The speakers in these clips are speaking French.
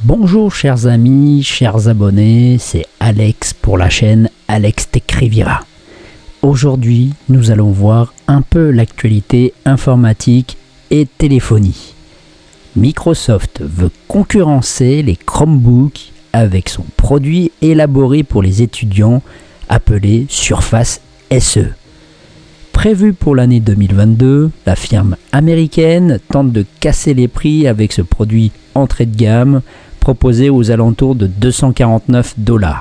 Bonjour chers amis, chers abonnés, c'est Alex pour la chaîne Alex Tech Riviera. Aujourd'hui, nous allons voir un peu l'actualité informatique et téléphonie. Microsoft veut concurrencer les Chromebooks avec son produit élaboré pour les étudiants appelé Surface SE. Prévu pour l'année 2022, la firme américaine tente de casser les prix avec ce produit entrée de gamme proposé aux alentours de $249.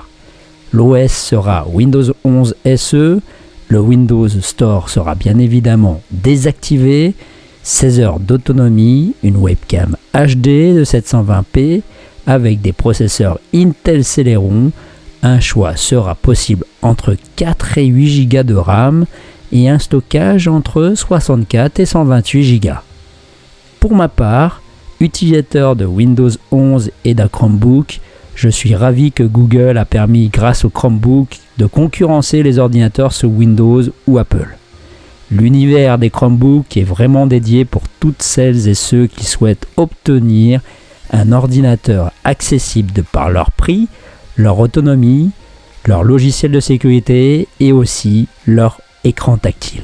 L'OS sera Windows 11 SE, le Windows Store sera bien évidemment désactivé, 16 heures d'autonomie, une webcam HD de 720p avec des processeurs Intel Celeron, un choix sera possible entre 4 et 8 Go de RAM et un stockage entre 64 et 128 Go. Pour ma part, utilisateur de Windows 11 et d'un Chromebook, je suis ravi que Google a permis grâce au Chromebook de concurrencer les ordinateurs sous Windows ou Apple. L'univers des Chromebooks est vraiment dédié pour toutes celles et ceux qui souhaitent obtenir un ordinateur accessible de par leur prix, leur autonomie, leur logiciel de sécurité et aussi leur écran tactile.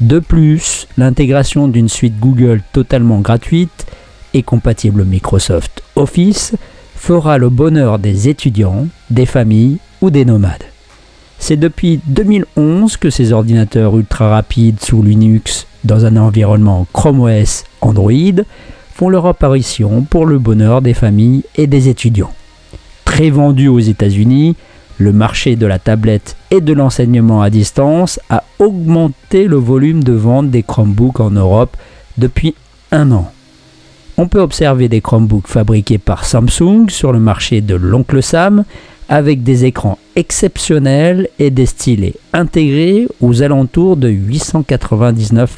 De plus, l'intégration d'une suite Google totalement gratuite et compatible Microsoft Office fera le bonheur des étudiants, des familles ou des nomades. C'est depuis 2011 que ces ordinateurs ultra rapides sous Linux dans un environnement Chrome OS Android font leur apparition pour le bonheur des familles et des étudiants. Très vendu aux États-Unis, le marché de la tablette et de l'enseignement à distance a augmenté le volume de vente des Chromebooks en Europe depuis un an. On peut observer des Chromebooks fabriqués par Samsung sur le marché de l'Oncle Sam avec des écrans exceptionnels et des stylets intégrés aux alentours de $899.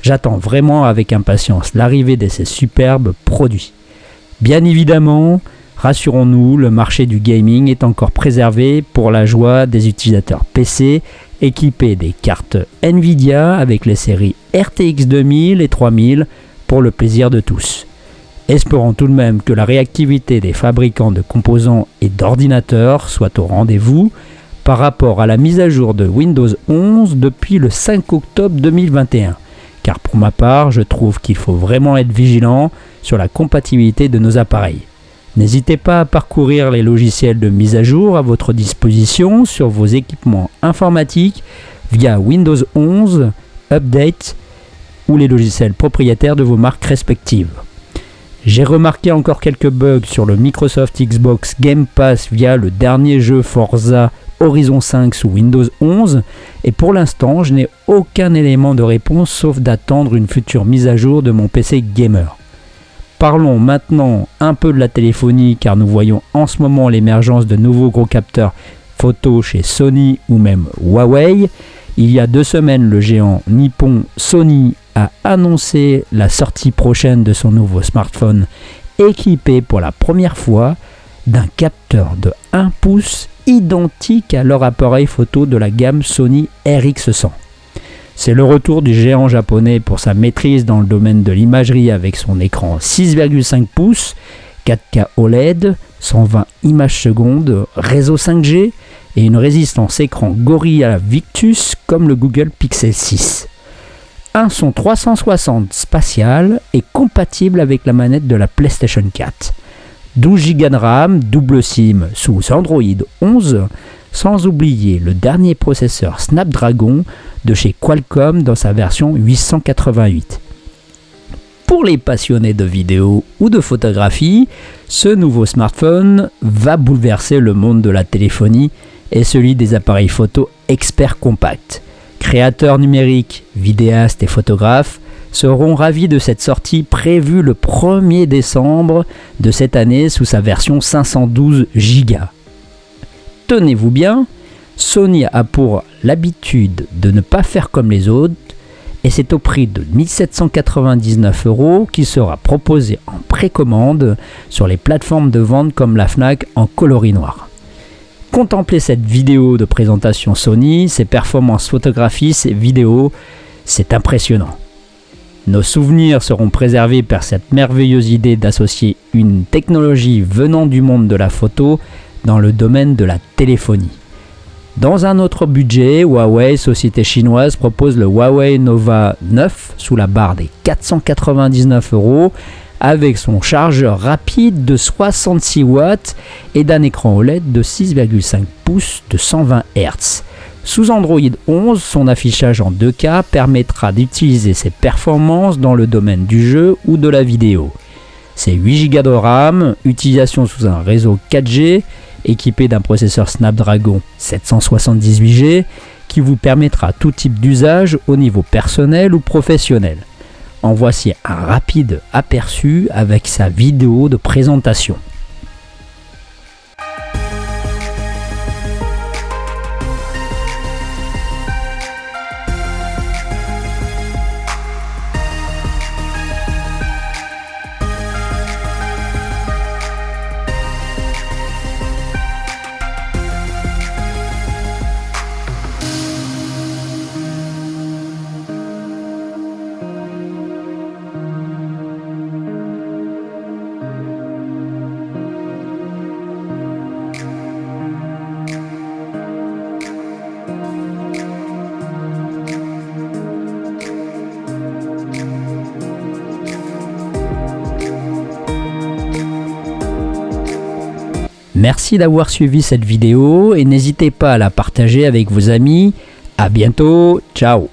J'attends vraiment avec impatience l'arrivée de ces superbes produits. Bien évidemment, rassurons-nous, le marché du gaming est encore préservé pour la joie des utilisateurs PC équipés des cartes Nvidia avec les séries RTX 2000 et 3000 pour le plaisir de tous. Espérons tout de même que la réactivité des fabricants de composants et d'ordinateurs soit au rendez-vous par rapport à la mise à jour de Windows 11 depuis le 5 octobre 2021. Car pour ma part, je trouve qu'il faut vraiment être vigilant sur la compatibilité de nos appareils. N'hésitez pas à parcourir les logiciels de mise à jour à votre disposition sur vos équipements informatiques via Windows 11, Update ou les logiciels propriétaires de vos marques respectives. J'ai remarqué encore quelques bugs sur le Microsoft Xbox Game Pass via le dernier jeu Forza Horizon 5 sous Windows 11 et pour l'instant je n'ai aucun élément de réponse sauf d'attendre une future mise à jour de mon PC gamer. Parlons maintenant un peu de la téléphonie car nous voyons en ce moment l'émergence de nouveaux gros capteurs photo chez Sony ou même Huawei. Il y a 2 semaines, le géant nippon Sony a annoncé la sortie prochaine de son nouveau smartphone équipé pour la première fois d'un capteur de 1 pouce identique à leur appareil photo de la gamme Sony RX100. C'est le retour du géant japonais pour sa maîtrise dans le domaine de l'imagerie avec son écran 6,5 pouces, 4K OLED, 120 images secondes, réseau 5G et une résistance écran Gorilla Victus comme le Google Pixel 6. Un son 360 spatial est compatible avec la manette de la PlayStation 4. 12 Go de RAM, double SIM sous Android 11, sans oublier le dernier processeur Snapdragon de chez Qualcomm dans sa version 888. Pour les passionnés de vidéo ou de photographie, ce nouveau smartphone va bouleverser le monde de la téléphonie et celui des appareils photo experts compacts. Créateurs numériques, vidéastes et photographes seront ravis de cette sortie prévue le 1er décembre de cette année sous sa version 512 Go. Tenez-vous bien, Sony a pour l'habitude de ne pas faire comme les autres et c'est au prix de 1 799 € qui sera proposé en précommande sur les plateformes de vente comme la Fnac en coloris noir. Contemplez cette vidéo de présentation Sony, ses performances photographiques et vidéos, c'est impressionnant. Nos souvenirs seront préservés par cette merveilleuse idée d'associer une technologie venant du monde de la photo dans le domaine de la téléphonie. Dans un autre budget, Huawei, société chinoise, propose le Huawei Nova 9 sous la barre des 499 € avec son chargeur rapide de 66 watts et d'un écran OLED de 6,5 pouces de 120 Hz. Sous Android 11, son affichage en 2K permettra d'utiliser ses performances dans le domaine du jeu ou de la vidéo. C'est 8 Go de RAM, utilisation sous un réseau 4G, équipé d'un processeur Snapdragon 778G qui vous permettra tout type d'usage au niveau personnel ou professionnel. En voici un rapide aperçu avec sa vidéo de présentation. Merci d'avoir suivi cette vidéo et n'hésitez pas à la partager avec vos amis. À bientôt, ciao!